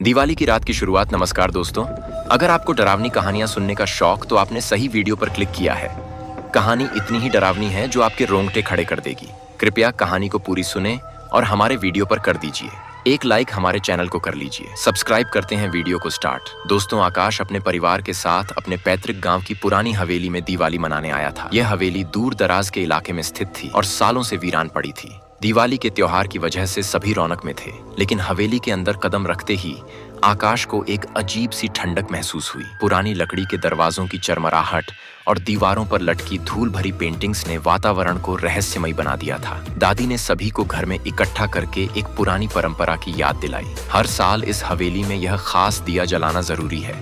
दिवाली की रात की शुरुआत। नमस्कार दोस्तों, अगर आपको डरावनी कहानियां सुनने का शौक तो आपने सही वीडियो पर क्लिक किया है। कहानी इतनी ही डरावनी है जो आपके रोंगटे खड़े कर देगी। कृपया कहानी को पूरी सुने और हमारे वीडियो पर कर दीजिए एक लाइक, हमारे चैनल को कर लीजिए सब्सक्राइब। करते हैं वीडियो को स्टार्ट। दोस्तों, आकाश अपने परिवार के साथ अपने पैतृक गांव की पुरानी हवेली में दिवाली मनाने आया था। यह हवेली दूर दराज के इलाके में स्थित थी और सालों से वीरान पड़ी थी। दिवाली के त्योहार की वजह से सभी रौनक में थे, लेकिन हवेली के अंदर कदम रखते ही आकाश को एक अजीब सी ठंडक महसूस हुई। पुरानी लकड़ी के दरवाजों की चरमराहट और दीवारों पर लटकी धूल भरी पेंटिंग्स ने वातावरण को रहस्यमय बना दिया था। दादी ने सभी को घर में इकट्ठा करके एक पुरानी परंपरा की याद दिलाई। हर साल इस हवेली में यह खास दिया जलाना जरूरी है।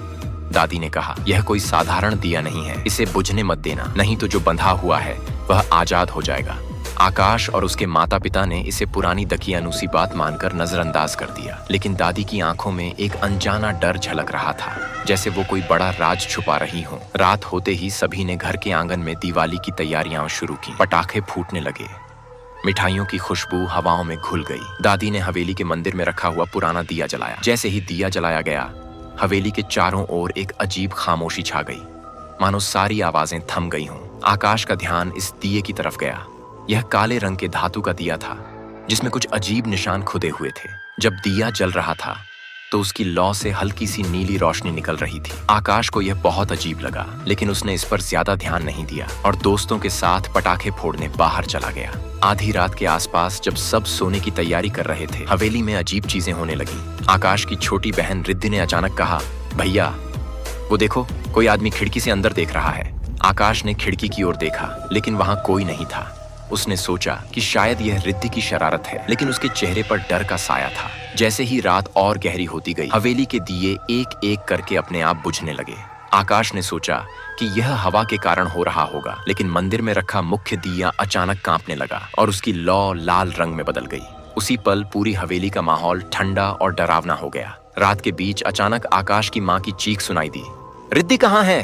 दादी ने कहा, यह कोई साधारण दिया नहीं है, इसे बुझने मत देना, नहीं तो जो बंधा हुआ है वह आजाद हो जाएगा। आकाश और उसके माता पिता ने इसे पुरानी दकियानूसी बात मानकर नजरअंदाज कर दिया, लेकिन दादी की आंखों में एक अनजाना डर झलक रहा था, जैसे वो कोई बड़ा राज छुपा रही हो। रात होते ही सभी ने घर के आंगन में दिवाली की तैयारियां शुरू की। पटाखे फूटने लगे, मिठाइयों की खुशबू हवाओं में घुल गई। दादी ने हवेली के मंदिर में रखा हुआ पुराना दिया जलाया। जैसे ही दिया जलाया गया, हवेली के चारों ओर एक अजीब खामोशी छा गई, मानो सारी आवाजें थम गई हों। आकाश का ध्यान इस दिए की तरफ गया। यह काले रंग के धातु का दिया था, जिसमें कुछ अजीब निशान खुदे हुए थे। जब दिया जल रहा था तो उसकी लौ से हल्की सी नीली रोशनी निकल रही थी। आकाश को यह बहुत अजीब लगा, लेकिन उसने इस पर ज्यादा ध्यान नहीं दिया और दोस्तों के साथ पटाखे फोड़ने बाहर चला गया। आधी रात के आसपास जब सब सोने की तैयारी कर रहे थे, हवेली में अजीब चीजें होने लगी। आकाश की छोटी बहन रिद्धि ने अचानक कहा, भैया वो देखो, कोई आदमी खिड़की से अंदर देख रहा है। आकाश ने खिड़की की ओर देखा, लेकिन वहां कोई नहीं था। उसने सोचा कि शायद यह रिद्धि की शरारत है, लेकिन उसके चेहरे पर डर का साया था। जैसे ही रात और गहरी होती गई, हवेली के दिए एक एक करके अपने आप बुझने लगे। आकाश ने सोचा कि यह हवा के कारण हो रहा होगा, लेकिन मंदिर में रखा मुख्य दिया अचानक कांपने लगा और उसकी लौ लाल रंग में बदल गई। उसी पल पूरी हवेली का माहौल ठंडा और डरावना हो गया। रात के बीच अचानक आकाश की माँ की चीख सुनाई दी, रिद्धि कहाँ है?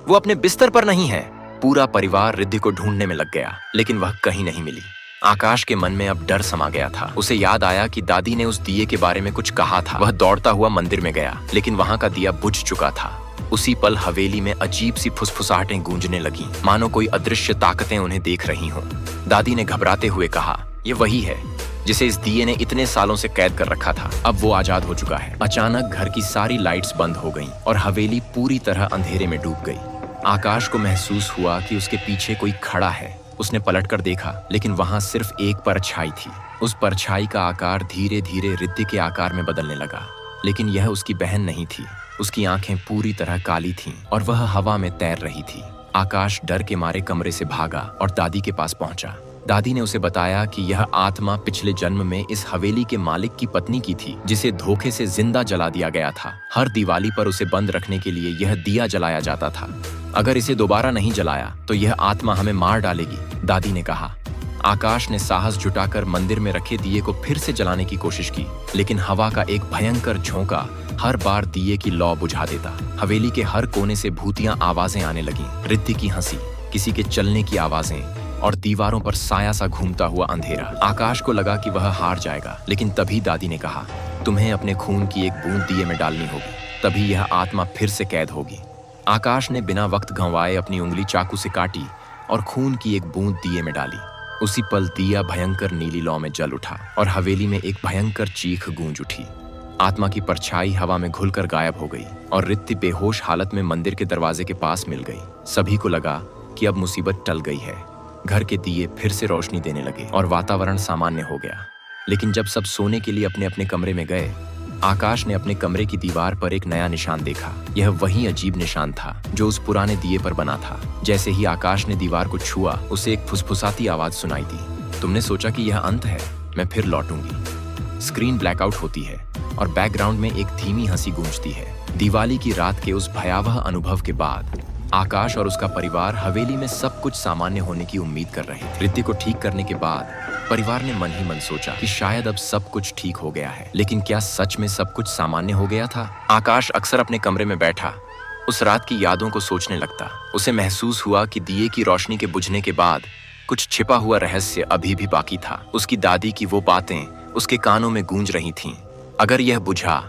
वो अपने बिस्तर पर नहीं है। पूरा परिवार रिद्धि को ढूंढने में लग गया, लेकिन वह कहीं नहीं मिली। आकाश के मन में अब डर समा गया था। उसे याद आया कि दादी ने उस दिए के बारे में कुछ कहा था। वह दौड़ता हुआ मंदिर में गया, लेकिन वहां का दिया बुझ चुका था। उसी पल हवेली में अजीब सी फुसफुसाहटें गूंजने लगीं, मानो कोई अदृश्य ताकतें उन्हें देख रही हों। दादी ने घबराते हुए कहा, ये वही है जिसे इस दिए ने इतने सालों से कैद कर रखा था। अब वो आजाद हो चुका है। अचानक घर की सारी लाइट्स बंद हो गईं और हवेली पूरी तरह अंधेरे में डूब गई। आकाश को महसूस हुआ कि उसके पीछे कोई खड़ा है। उसने पलटकर देखा, लेकिन वहां सिर्फ एक परछाई थी। उस परछाई का आकार धीरे धीरे रिद्धि के आकार में बदलने लगा, लेकिन यह उसकी बहन नहीं थी। उसकी आंखें पूरी तरह काली थीं और वह हवा में तैर रही थी। आकाश डर के मारे कमरे से भागा और दादी के पास पहुंचा। दादी ने उसे बताया कि यह आत्मा पिछले जन्म में इस हवेली के मालिक की पत्नी की थी, जिसे धोखे से जिंदा जला दिया गया था। हर दिवाली पर उसे बंद रखने के लिए यह दिया जलाया जाता था। अगर इसे दोबारा नहीं जलाया तो यह आत्मा हमें मार डालेगी, दादी ने कहा। आकाश ने साहस जुटाकर मंदिर में रखे दिए को फिर से जलाने की कोशिश की, लेकिन हवा का एक भयंकर झोंका हर बार दिए की लौ बुझा देता। हवेली के हर कोने से भूतियां आवाजें आने लगीं। रिद्धि की हंसी, किसी के चलने की आवाजें और दीवारों पर साया सा घूमता हुआ अंधेरा। आकाश को लगा कि वह हार जाएगा, लेकिन तभी दादी ने कहा, तुम्हें अपने खून की एक बूंद दिए में डालनी होगी, तभी यह आत्मा फिर से कैद होगी। आकाश ने बिना वक्त गंवाए अपनी उंगली चाकू से काटी और खून की एक बूंद दिए में डाली। उसी पल दिया भयंकर नीली लौ में जल उठा और हवेली में एक भयंकर चीख गूंज उठी। आत्मा की परछाई हवा में घुलकर गायब हो गई और रिद्धि बेहोश हालत में मंदिर के दरवाजे के पास मिल गई। सभी को लगा कि अब मुसीबत टल गई है। घर के दिए फिर से रोशनी देने लगे और वातावरण सामान्य हो गया। लेकिन जब सब सोने के लिए अपने अपने कमरे में गए, आकाश ने अपने कमरे की दीवार पर एक नया निशान देखा। यह वही अजीब निशान था जो उस पुराने दिए पर बना था। जैसे ही आकाश ने दीवार को छुआ, उसे एक फुसफुसाती आवाज सुनाई दी, तुमने सोचा कि यह अंत है, मैं फिर लौटूंगी। स्क्रीन ब्लैकआउट होती है और बैकग्राउंड में एक धीमी हंसी गूंजती है। दिवाली की रात के उस भयावह अनुभव के बाद आकाश और उसका परिवार हवेली में सब कुछ सामान्य होने की उम्मीद कर रहे थे। रिद्धि को ठीक करने के बाद परिवार ने मन ही मन सोचा कि शायद अब सब कुछ ठीक हो गया है, लेकिन क्या सच में सब कुछ सामान्य हो गया था? आकाश अक्सर अपने कमरे में बैठा उस रात की यादों को सोचने लगता। उसे महसूस हुआ कि दिए की रोशनी के बुझने के बाद कुछ छिपा हुआ रहस्य अभी भी बाकी था। उसकी दादी की वो बातें उसके कानों में गूंज रही थीं। अगर यह बुझा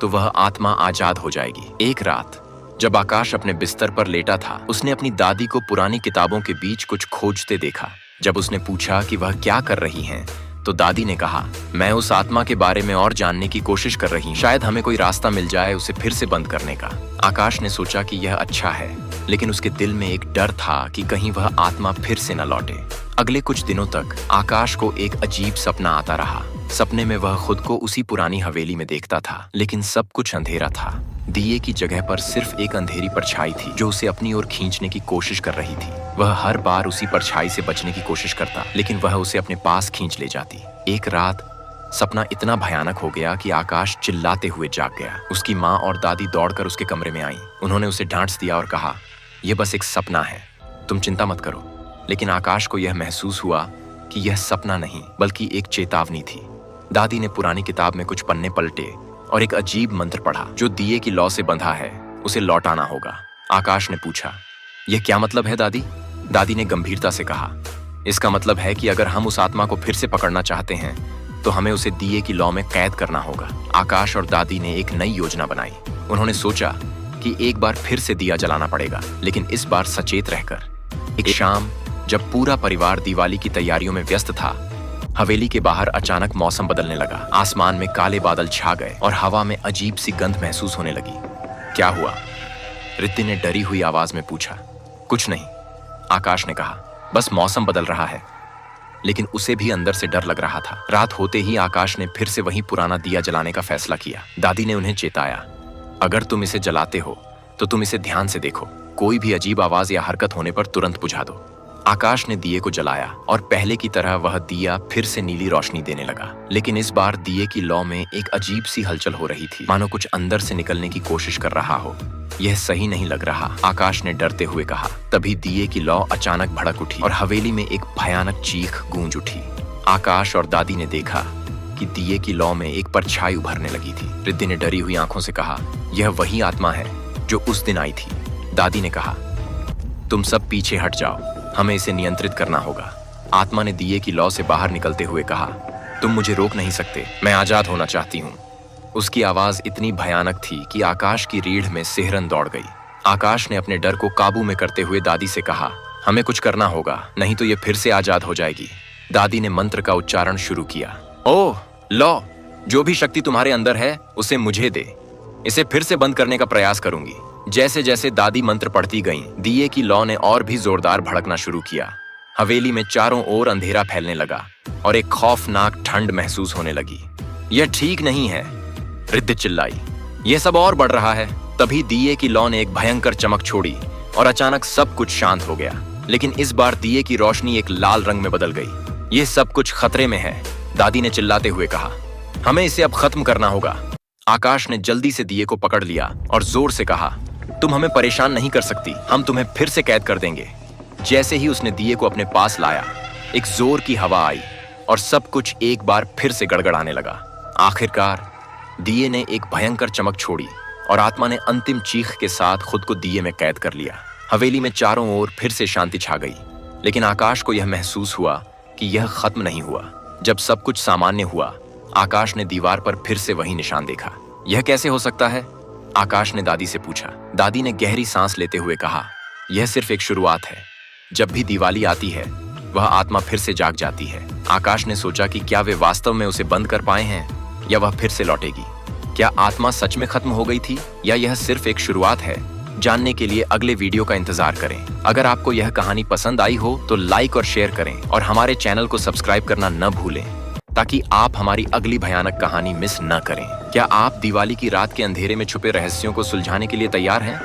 तो वह आत्मा आजाद हो जाएगी। एक रात जब आकाश अपने बिस्तर पर लेटा था, उसने अपनी दादी को पुरानी किताबों के बीच कुछ खोजते देखा। जब उसने पूछा कि वह क्या कर रही हैं, तो दादी ने कहा, मैं उस आत्मा के बारे में और जानने की कोशिश कर रही हूँ। शायद हमें कोई रास्ता मिल जाए उसे फिर से बंद करने का। आकाश ने सोचा कि यह अच्छा है, लेकिन उसके दिल में एक डर था कि कहीं वह आत्मा फिर से न लौटे। अगले कुछ दिनों तक आकाश को एक अजीब सपना आता रहा। सपने में वह खुद को उसी पुरानी हवेली में देखता था, लेकिन सब कुछ अंधेरा था। दिए की जगह पर सिर्फ एक अंधेरी परछाई थी जो उसे अपनी ओर खींचने की कोशिश कर रही थी। वह हर बार उसी परछाई से बचने की कोशिश करता, लेकिन वह उसे अपने पास खींच ले जाती। एक रात सपना इतना भयानक हो गया कि आकाश चिल्लाते हुए जाग गया। उसकी माँ और दादी दौड़कर उसके कमरे में आईं। उन्होंने उसे डांट दिया और कहा, यह बस एक सपना है, तुम चिंता मत करो। लेकिन आकाश को यह महसूस हुआ कि यह सपना नहीं बल्कि एक चेतावनी थी। दादी ने पुरानी किताब में कुछ पन्ने पलटे और एक अजीब मंत्र पढ़ा जो दिए की लौ से बंधा है, उसे लौटाना होगा। आकाश ने पूछा, यह क्या मतलब है दादी? दादी ने गंभीरता से कहा, इसका मतलब है कि अगर हम उस आत्मा को फिर से पकड़ना चाहते हैं तो हमें उसे दिए की लौ में कैद करना होगा। आकाश और दादी ने एक नई योजना बनाई। उन्होंने सोचा कि एक बार फिर से दिया जलाना पड़ेगा, लेकिन इस बार सचेत रहकर। एक शाम जब पूरा परिवार दिवाली की तैयारियों में व्यस्त था, हवेली के बाहर अचानक मौसम बदलने लगा। आसमान में काले बादल छा गए और हवा में अजीब सी गंध महसूस होने लगी। क्या हुआ? रिद्धि ने डरी हुई आवाज में पूछा। कुछ नहीं, आकाश ने कहा, बस मौसम बदल रहा है। लेकिन उसे भी अंदर से डर लग रहा था। रात होते ही आकाश ने फिर से वही पुराना दिया जलाने का फैसला किया। दादी ने उन्हें चेताया, अगर तुम इसे जलाते हो तो तुम इसे ध्यान से देखो, कोई भी अजीब आवाज या हरकत होने पर तुरंत बुझा दो। आकाश ने दिए को जलाया और पहले की तरह वह दिया फिर से नीली रोशनी देने लगा। लेकिन इस बार दिए की लौ में एक अजीब सी हलचल हो रही थी, मानो कुछ अंदर से निकलने की कोशिश कर रहा हो। यह सही नहीं लग रहा, आकाश ने डरते हुए कहा। तभी दिए की लौ अचानक भड़क उठी और हवेली में एक भयानक चीख गूंज उठी। आकाश और दादी ने देखा कि दिए की लौ में एक परछाई उभरने लगी थी। रिद्धि ने डरी हुई आंखों से कहा, यह वही आत्मा है जो उस दिन आई थी। दादी ने कहा, तुम सब पीछे हट जाओ, हमें इसे नियंत्रित करना होगा। आत्मा ने दिए की लौ से बाहर निकलते हुए कहा, तुम मुझे रोक नहीं सकते, मैं आजाद होना चाहती हूँ। उसकी आवाज इतनी भयानक थी कि आकाश की रीढ़ में सिहरन दौड़ गई। आकाश ने अपने डर को काबू में करते हुए दादी से कहा, हमें कुछ करना होगा, नहीं तो ये फिर से आजाद हो जाएगी। दादी ने मंत्र का उच्चारण शुरू किया। ओह लौ, जो भी शक्ति तुम्हारे अंदर है उसे मुझे दे, इसे फिर से बंद करने का प्रयास करूंगी। जैसे जैसे दादी मंत्र पढ़ती गईं, दिए की लौ ने और भी जोरदार भड़कना शुरू किया। हवेली में चारों ओर अंधेरा फैलने लगा और एक खौफनाक ठंड महसूस होने लगी। यह ठीक नहीं है, रिद्धि चिल्लाई, यह सब और बढ़ रहा है। तभी दिए की लौ ने एक भयंकर चमक छोड़ी और अचानक सब कुछ शांत हो गया। लेकिन इस बार दिए की रोशनी एक लाल रंग में बदल गई। यह सब कुछ खतरे में है, दादी ने चिल्लाते हुए कहा, हमें इसे अब खत्म करना होगा। आकाश ने जल्दी से दिए को पकड़ लिया और जोर से कहा, तुम हमें परेशान नहीं कर सकती, हम तुम्हें फिर से कैद कर देंगे। जैसे ही उसने दिए को अपने पास लाया, एक जोर की हवा आई और सब कुछ एक बार फिर से गड़गड़ाने लगा। आखिरकार दिए ने एक भयंकर चमक छोड़ी और आत्मा ने अंतिम चीख के साथ खुद को दिए में कैद कर लिया। हवेली में चारों ओर फिर से शांति छा गई, लेकिन आकाश को यह महसूस हुआ कि यह खत्म नहीं हुआ। जब सब कुछ सामान्य हुआ, आकाश ने दीवार पर फिर से वही निशान देखा। यह कैसे हो सकता है? आकाश ने दादी से पूछा। दादी ने गहरी सांस लेते हुए कहा, यह सिर्फ एक शुरुआत है। जब भी दिवाली आती है, वह आत्मा फिर से जाग जाती है। आकाश ने सोचा कि क्या वे वास्तव में उसे बंद कर पाए हैं या वह फिर से लौटेगी। क्या आत्मा सच में खत्म हो गई थी या यह सिर्फ एक शुरुआत है? जानने के लिए अगले वीडियो का इंतजार करें। अगर आपको यह कहानी पसंद आई हो तो लाइक और शेयर करें और हमारे चैनल को सब्सक्राइब करना न भूलें, ताकि आप हमारी अगली भयानक कहानी मिस न करें। क्या आप दिवाली की रात के अंधेरे में छुपे रहस्यों को सुलझाने के लिए तैयार हैं?